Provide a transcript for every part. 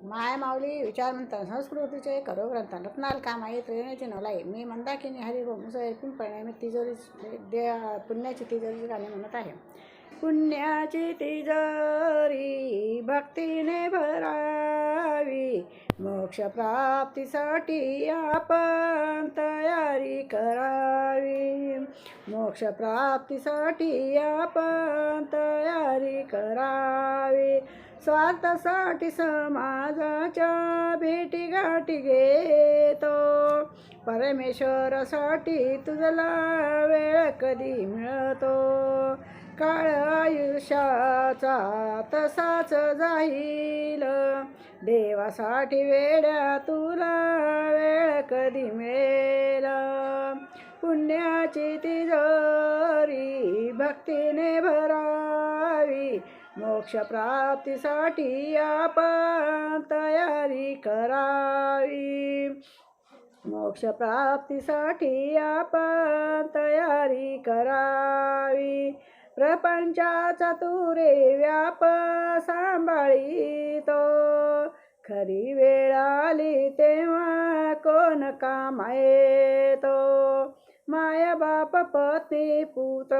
माय माऊली विचारमंत संस्कृतीचे करो ग्रंथ रत्नाल कामाई त्रिवेणीची नवलाई मी मंदाकिनी हरिभो मुस ऐकून पडणे मी तिजोरी पुण्याची तिजोरी गाणे म्हणत आहे. पुण्याची तिजोरी भक्तीने भरावी, मोक्ष प्राप्तीसाठी आपण तयारी करावी. मोक्ष प्राप्तीसाठी आपण तयारी करावी. स्वार्थासाठी समाजाच्या भेटीगाठी घेतो, परमेश्वरासाठी तुझला वेळ कधी मिळतो. काळ आयुष्याचा तसाच जाईल, देवासाठी वेड्या तुला वेळ कधी मिळेल. पुण्याची तिजोरी भक्तीने भरावी, मोक्ष प्राप्तीसाठी आपण तयारी करावी. मोक्ष प्राप्तीसाठी आपण तयारी करावी. प्रपंचाचा तुरे व्याप सांभाळीतो, खरी वेळ आली तेव्हा कोण कामा येतो. माया बाप पती पुत्र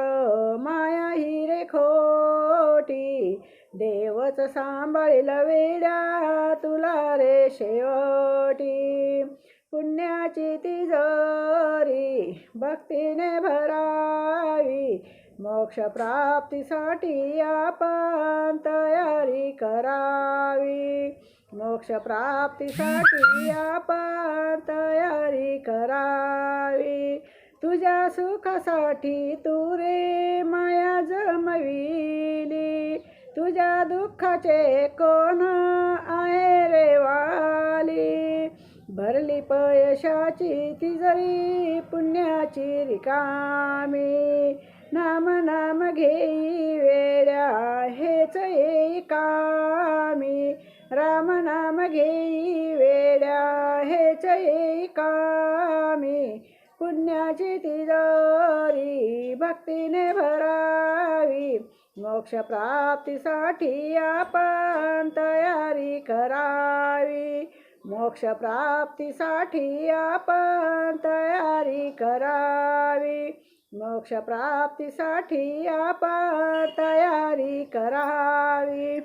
माया ही रे खोटी, देवच सांभाळील वेड्या तुला रे शेवटी. पुण्याची तिजोरी भक्तीने भरावी, मोक्ष प्राप्तीसाठी आपण तयारी करावी. मोक्ष प्राप्तीसाठी आपण तयारी करावी. तुझ्या सुखासाठी तू रे माया जमविली, तुझ्या दुःखाचे कोण आहे रे वाली. भरली पैशाची तिजोरी पुण्याची रिकामी, नाम नाम घेई वेड्या हेच येई कामी. राम नाम घेई वेड्या हेच येई कामी. पुण्याची तिजोरी भक्तीने भरावी, मोक्ष प्राप्तीसाठी आपण तयारी करावी. मोक्ष प्राप्तीसाठी आपण तयारी करावी. मोक्ष प्राप्तीसाठी आपण तयारी करावी.